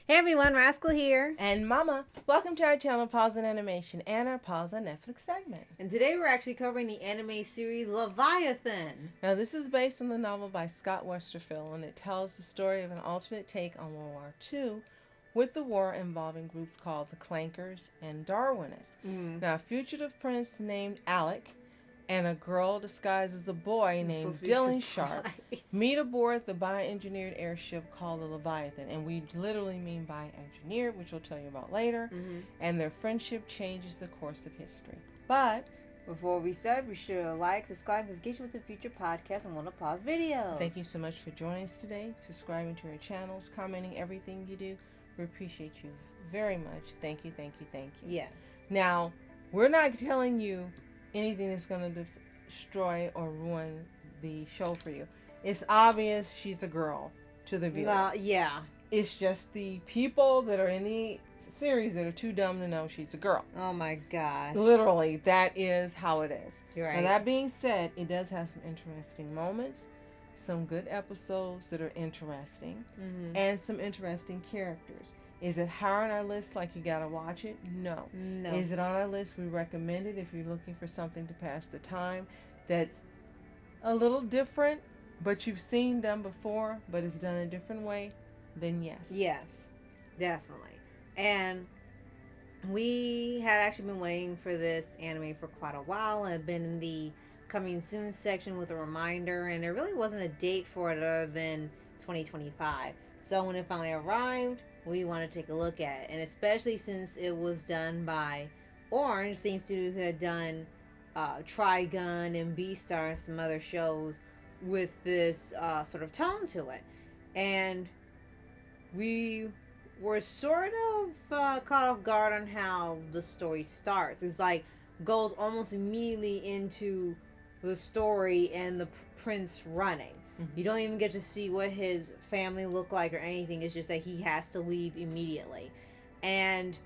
Hey everyone, Rascal here. And Mama, welcome to our channel Paws On Animation and our Paws On Netflix segment. And today we're actually covering the anime series Leviathan. Now this is based on the novel by Scott Westerfeld, and it tells the story of an alternate take on World War II, with the war involving groups called the clankers and Darwinists. Now a fugitive prince named Alek and a girl disguised as a boy named Dylan Sharp meet aboard the bioengineered airship called the Leviathan. And we literally mean bioengineered, which we'll tell you about later. And their friendship changes the course of history. But before we start, be sure to like, subscribe, notification with the future podcast, and want to pause videos. Thank you so much for joining us today, subscribing to our channels, commenting everything you do. We appreciate you very much. Thank you, thank you, thank you. Yes. Now, we're not telling you anything that's going to destroy or ruin the show for you. It's obvious she's a girl to the viewer. No, yeah. It's just the people that are in the series that are too dumb to know she's a girl. Oh my gosh. Literally, that is how it is. You're right. Now, that being said, it does have some interesting moments, some good episodes that are interesting, and some interesting characters. Is it high on our list like you gotta watch it? No. No. Is it on our list? We recommend it if you're looking for something to pass the time that's a little different, but you've seen done before, but it's done a different way, then yes. Yes, definitely. And we had actually been waiting for this anime for quite a while and been in the coming soon section with a reminder, and there really wasn't a date for it other than 2025. So when it finally arrived, we want to take a look at it, and especially since it was done by Orange, seems to have done Trigun and Beastar and some other shows with this sort of tone to it. And we were sort of caught off guard on how the story starts. It's like goes almost immediately into the story and the prince running. You don't even get to see what his family look like or anything. It's just that he has to leave immediately. And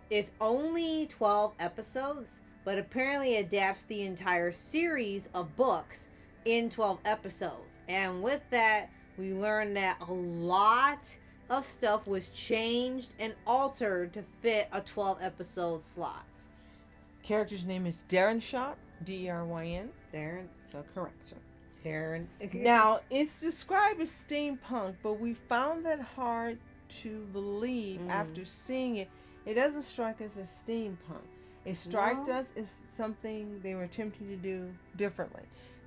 it's only 12 episodes, but apparently adapts the entire series of books in 12 episodes. And with that, we learned that a lot of stuff was changed and altered to fit a 12 episode slot. Character's name is Darren Sharp, D-E-R-Y-N. Darren. So correction. Darren. Now, it's described as steampunk, but we found that hard to believe after seeing it. It doesn't strike us as steampunk. It struck us as something they were attempting to do differently.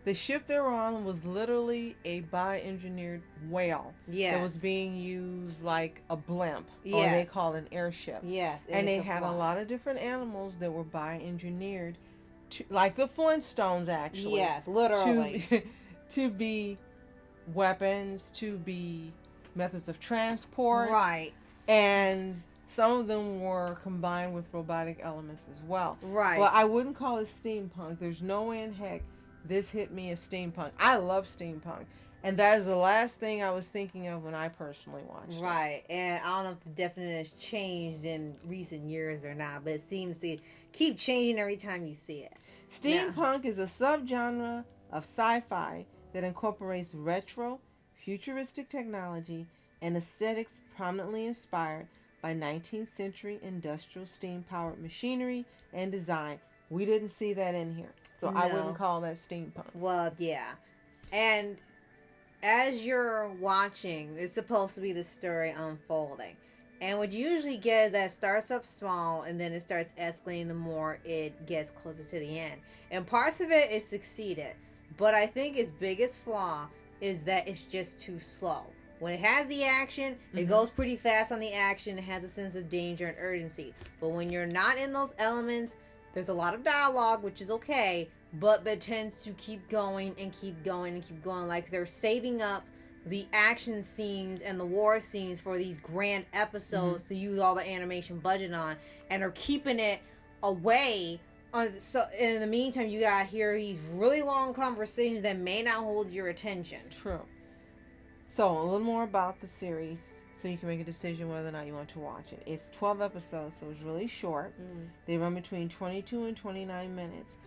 The ship they were on was literally a bioengineered whale that was being used like a blimp, or they call it an airship. Yes, and they had a lot of different animals that were bioengineered, like the Flintstones, actually. Yes, literally. To be weapons, to be methods of transport. Right. And some of them were combined with robotic elements as well. Right. Well, I wouldn't call it steampunk. There's no way in heck this hit me as steampunk. I love steampunk. And that is the last thing I was thinking of when I personally watched it. Right. And I don't know if the definition has changed in recent years or not, but it seems to keep changing every time you see it. Steampunk is a subgenre of sci-fi that incorporates retro, futuristic technology and aesthetics prominently inspired by 19th century industrial steam-powered machinery and design. We didn't see that in here, so I wouldn't call that steampunk. Well, yeah. And as you're watching, it's supposed to be the story unfolding. And what you usually get is that it starts up small and then it starts escalating the more it gets closer to the end. And parts of it succeeded. But I think its biggest flaw is that it's just too slow. When it has the action, it goes pretty fast on the action. It has a sense of danger and urgency. But when you're not in those elements, there's a lot of dialogue, which is okay, but that tends to keep going and keep going and keep going. Like they're saving up the action scenes and the war scenes for these grand episodes to use all the animation budget on, and are keeping it away. So in the meantime, you gotta hear these really long conversations that may not hold your attention. True. So a little more about the series, so you can make a decision whether or not you want to watch it. It's 12 episodes, so it's really short. They run between 22 and 29 minutes.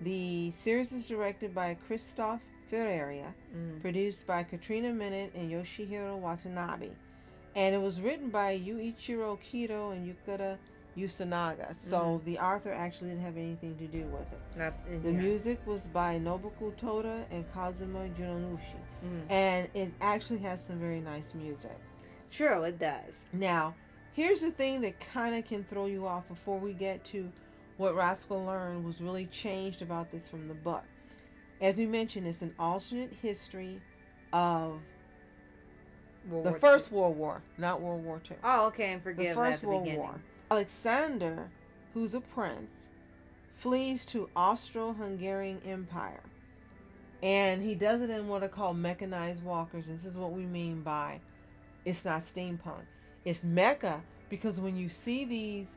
The series is directed by Christophe Ferreira, produced by Katrina Minute and Yoshihiro Watanabe. And it was written by Yuichiro Kido and Yukata Usanaga. So the author actually didn't have anything to do with it. Not in The here. music was by Nobuko Toda and Kazuma Junonushi. And it actually has some very nice music. True, it does. Now, here's the thing that kind of can throw you off before we get to what Rascal learned was really changed about this from the book. As we mentioned, it's an alternate history of the First World War, not World War II. Oh, okay, and forgive the First that at the World beginning. War. Alexander, who's a prince, flees to Austro-Hungarian Empire. And he does it in what are called mechanized walkers. This is what we mean by it's not steampunk. It's mecha because when you see these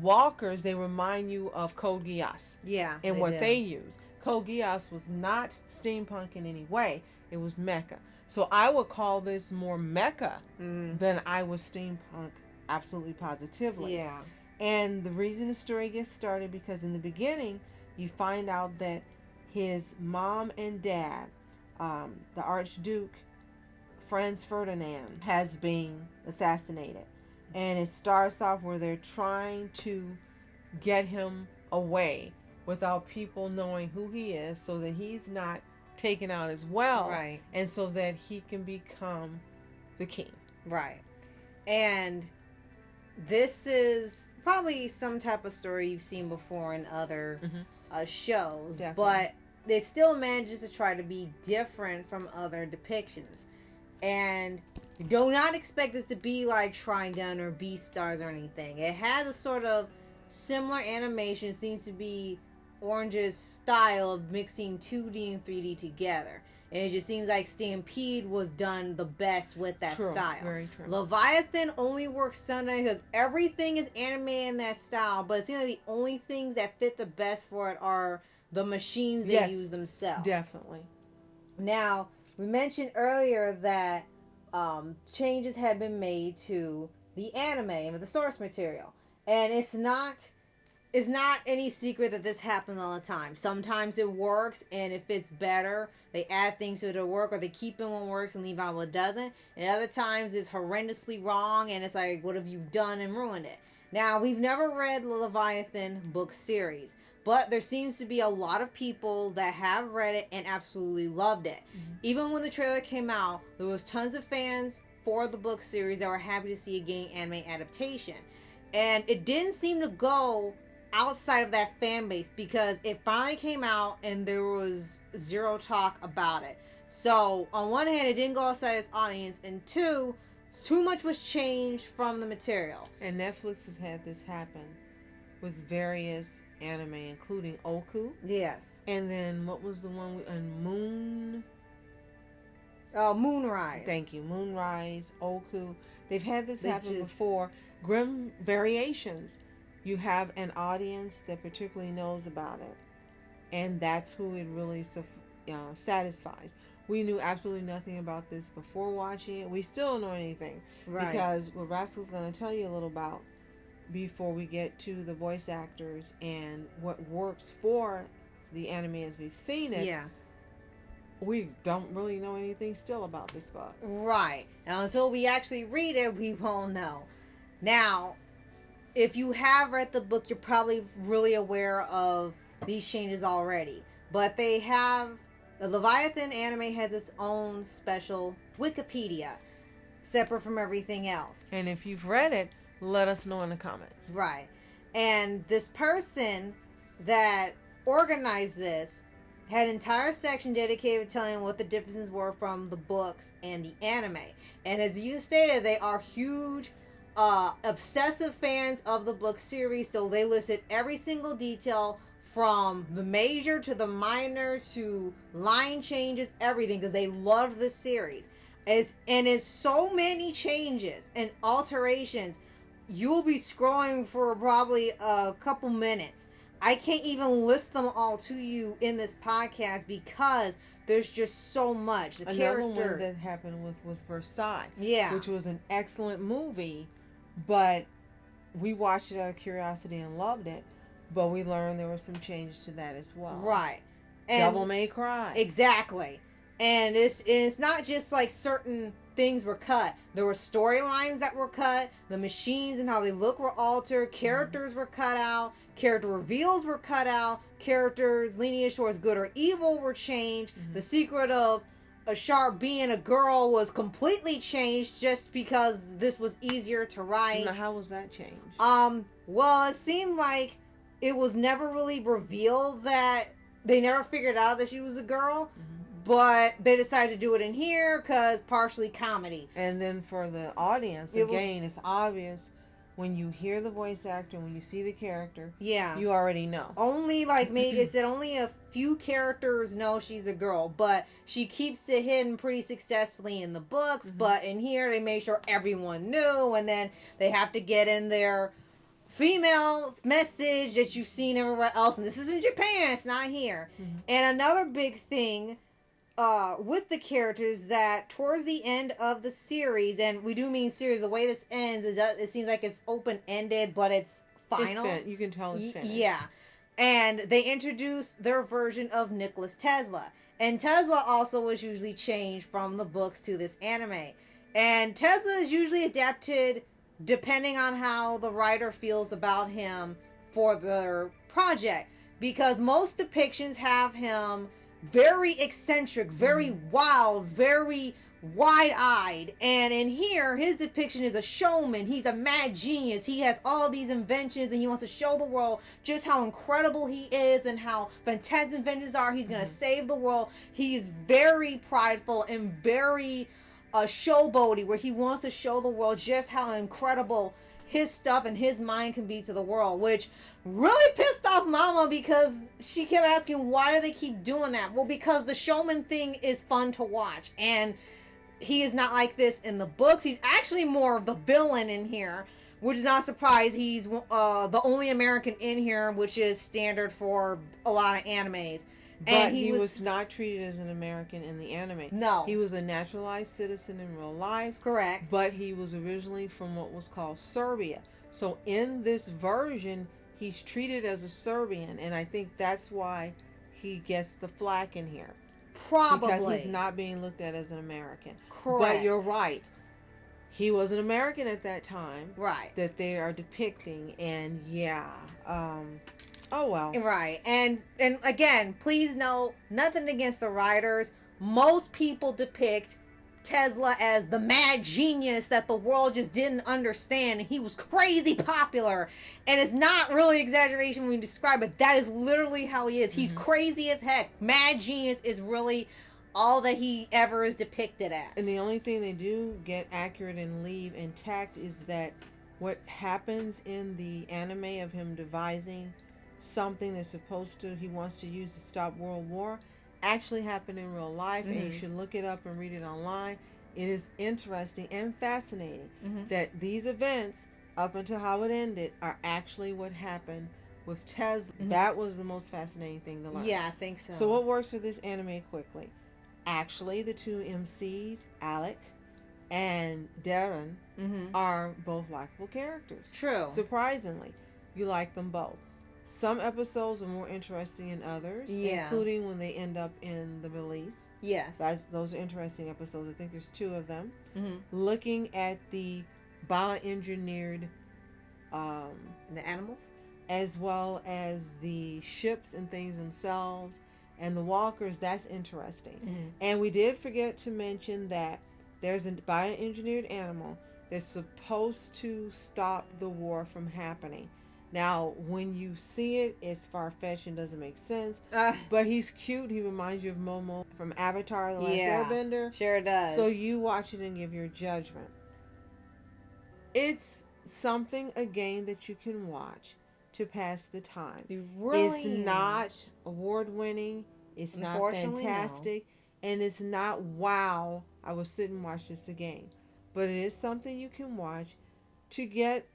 walkers, they remind you of Code Geass. Yeah. And what they use. Code Geass was not steampunk in any way. It was mecha. So I would call this more mecha than I was steampunk, absolutely positively. Yeah. And the reason the story gets started because in the beginning, you find out that his mom and dad, the Archduke Franz Ferdinand, has been assassinated. And it starts off where they're trying to get him away without people knowing who he is so that he's not taken out as well. Right. And so that he can become the king. Right. And this is probably some type of story you've seen before in other shows. Definitely. But it still manages to try to be different from other depictions. And do not expect this to be like Trigun or Beastars or anything. It has a sort of similar animation. It seems to be Orange's style of mixing 2D and 3D together. And it just seems like Stampede was done the best with that style. Very true. Leviathan only works sometimes because everything is animated in that style. But it seems like the only things that fit the best for it are the machines they use themselves. Definitely. Now, we mentioned earlier that changes have been made to the anime and the source material. And it's not any secret that this happens all the time. Sometimes it works, and if it's better, they add things to it to work, or they keep in what works and leave out what doesn't. And other times it's horrendously wrong, and it's like, what have you done and ruined it? Now, we've never read the Leviathan book series, but there seems to be a lot of people that have read it and absolutely loved it. Even when the trailer came out, there was tons of fans for the book series that were happy to see a game anime adaptation. And it didn't seem to go outside of that fan base because it finally came out and there was zero talk about it. So on one hand, it didn't go outside its audience, and two, too much was changed from the material. And Netflix has had this happen with various anime, including Oku. Yes. And then what was the one Moonrise. Thank you. Moonrise, Oku. They've had this happen before. Grim Variations. You have an audience that particularly knows about it. And that's who it really satisfies. We knew absolutely nothing about this before watching it. We still don't know anything. Right. Because what Rascal's going to tell you a little about before we get to the voice actors and what works for the anime as we've seen it. Yeah. We don't really know anything still about this book. Right. And until we actually read it, we won't know. Now, if you have read the book, you're probably really aware of these changes already. But they have... The Leviathan anime has its own special Wikipedia, separate from everything else. And if you've read it, let us know in the comments. Right. And this person that organized this had an entire section dedicated to telling what the differences were from the books and the anime. And as you stated, they are huge, obsessive fans of the book series, so they listed every single detail from the major to the minor to line changes, everything, because they love this series. It's so many changes and alterations. You'll be scrolling for probably a couple minutes. I can't even list them all to you in this podcast because there's just so much. Another one that happened was Versailles. Yeah. Which was an excellent movie, but we watched it out of curiosity and loved it. But we learned there were some changes to that as well. Right. And Devil May Cry. Exactly. And it's not just like certain things were cut. There were storylines that were cut. The machines and how they look were altered. Characters were cut out. Character reveals were cut out. Characters lineage towards good or evil were changed. The secret of a shark being a girl was completely changed just because this was easier to write. Now, how was that changed? Well, it seemed like it was never really revealed that they never figured out that she was a girl. But they decided to do it in here because partially comedy. And then for the audience, it's obvious when you hear the voice actor, when you see the character. Yeah. You already know. Only like maybe it said only a few characters know she's a girl, but she keeps it hidden pretty successfully in the books. But in here, they made sure everyone knew, and then they have to get in their female message that you've seen everywhere else, and this is in Japan. It's not here. And another big thing. With the characters that towards the end of the series, and we do mean series, the way this ends, it seems like it's open-ended, but it's final. You can tell it's finished. Yeah. And they introduced their version of Nikola Tesla. And Tesla also was usually changed from the books to this anime. And Tesla is usually adapted depending on how the writer feels about him for their project. Because most depictions have him very eccentric, very wild, very wide-eyed. And in here, his depiction is a showman. He's a mad genius. He has all these inventions, and he wants to show the world just how incredible he is and how fantastic inventions are. He's going to save the world. He's very prideful and very showboaty, where he wants to show the world just how incredible his stuff and his mind can be to the world, which really pissed off Mama because she kept asking, why do they keep doing that? Well, because the showman thing is fun to watch, and he is not like this in the books. He's actually more of the villain in here, which is not a surprise. He's the only American in here, which is standard for a lot of animes. But And he was not treated as an American in the anime. No. He was a naturalized citizen in real life. Correct. But he was originally from what was called Serbia. So in this version, he's treated as a Serbian. And I think that's why he gets the flack in here. Probably. Because he's not being looked at as an American. Correct. But you're right. He was an American at that time. Right. That they are depicting. And oh well. Right. And again, please know, nothing against the writers. Most people depict Tesla as the mad genius that the world just didn't understand, and he was crazy popular. And it's not really exaggeration when you describe it. That is literally how he is. He's crazy as heck. Mad genius is really all that he ever is depicted as. And the only thing they do get accurate and leave intact is that what happens in the anime of him devising something that's he wants to use to stop World War actually happened in real life, and you should look it up and read it online. It is interesting and fascinating that these events, up until how it ended, are actually what happened with Tesla. That was the most fascinating thing to learn. Yeah, I think so. So what works for this anime quickly? Actually, the two MCs, Alek and Darren, are both likable characters. True. Surprisingly, you like them both. Some episodes are more interesting than others, including when they end up in the Middle East. Yes. Those are interesting episodes. I think there's 2 of them. Looking at the bioengineered... the animals? As well as the ships and things themselves. And the walkers, that's interesting. And we did forget to mention that there's a bioengineered animal that's supposed to stop the war from happening. Now, when you see it, it's far-fetched and doesn't make sense. But he's cute. He reminds you of Momo from Avatar, The Last Airbender. Sure does. So you watch it and give your judgment. It's something, again, that you can watch to pass the time. It's not award-winning. It's not fantastic. No. And it's not, wow, I will sit and watch this again. But it is something you can watch to get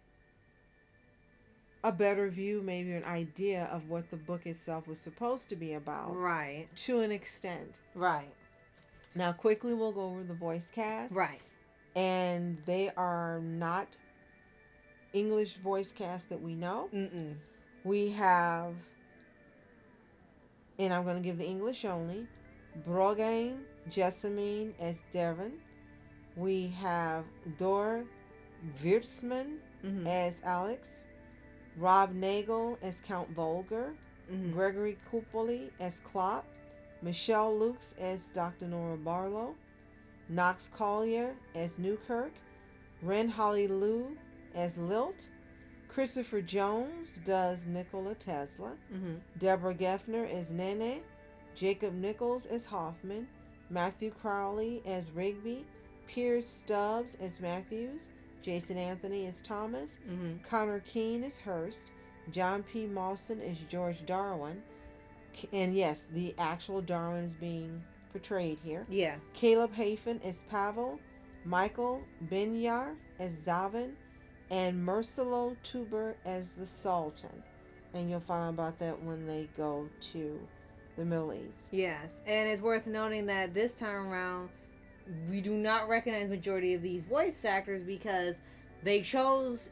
a better view, maybe an idea of what the book itself was supposed to be about. Right. To an extent. Right. Now, quickly, we'll go over the voice cast. Right. And they are not English voice cast that we know. We have, and I'm going to give the English only, Brogain Jessamine as Devon, We have Dor Wirtzman as Alex, Rob Nagel as Count Volger, Gregory Kupoli as Klopp, Michelle Lukes as Dr. Nora Barlow, Knox Collier as Newkirk, Ren Holly Liu as Lilt, Christopher Jones does Nikola Tesla, Deborah Geffner as Nene, Jacob Nichols as Hoffman, Matthew Crowley as Rigby, Piers Stubbs as Matthews, Jason Anthony as Thomas, Connor Keane as Hurst, John P. Mawson as George Darwin, and yes, the actual Darwin is being portrayed here. Yes. Caleb Hafen as Pavel, Michael Benyar as Zavin, and Marcelo Tuber as the Sultan. And you'll find out about that when they go to the Middle East. Yes, and it's worth noting that this time around, we do not recognize majority of these voice actors because they chose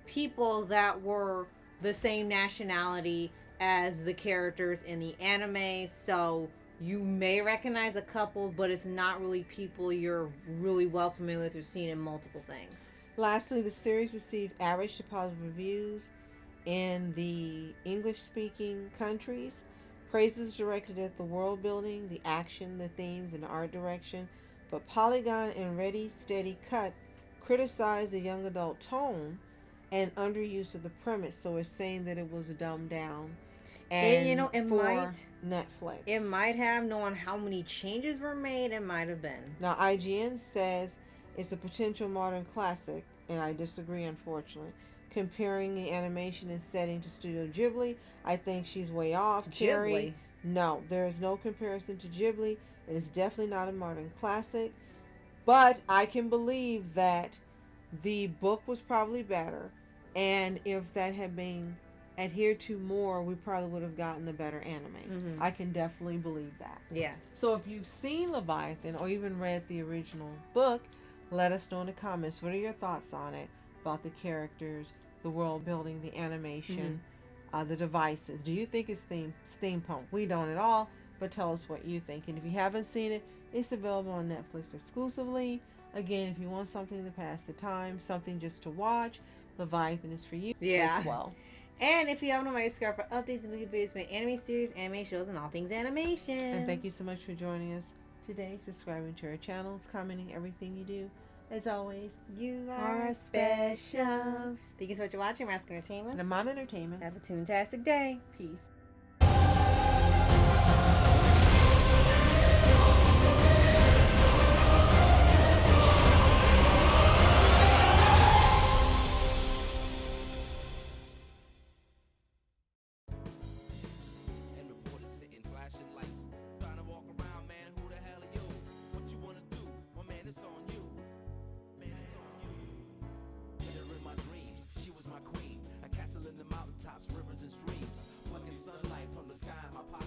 people that were the same nationality as the characters in the anime, so you may recognize a couple, but it's not really people you're really well familiar with or seen in multiple things. Lastly, the series received average to positive reviews in the English-speaking countries. Praises directed at the world building, the action, the themes, and the art direction, but Polygon and Ready Steady Cut criticized the young adult tone and underuse of the premise, so it's saying that it was dumbed down. And it for might Netflix. It might have, knowing how many changes were made, it might have been. Now, IGN says it's a potential modern classic, and I disagree, unfortunately. Comparing the animation and setting to Studio Ghibli, I think she's way off. Carrie, no, there is no comparison to Ghibli. It is definitely not a modern classic. But I can believe that the book was probably better, and if that had been adhered to more, we probably would have gotten a better anime. I can definitely believe that. Yes. So if you've seen Leviathan or even read the original book, let us know in the comments. What are your thoughts on it? About the characters, the world building, the animation, the devices. Do you think it's steampunk? We don't at all, but tell us what you think. And if you haven't seen it, it's available on Netflix exclusively. Again, if you want something to pass the time, something just to watch, Leviathan is for you as well. And if you haven't already, subscribe for updates and movie videos for anime series, anime shows, and all things animation. And thank you so much for joining us today, subscribing to our channels, commenting everything you do. As always, you are special. Thank you so much for watching Mask Entertainment and Mom Entertainment. Have a toontastic day. Peace. Rivers and streams, plucking sunlight from the sky in my pocket.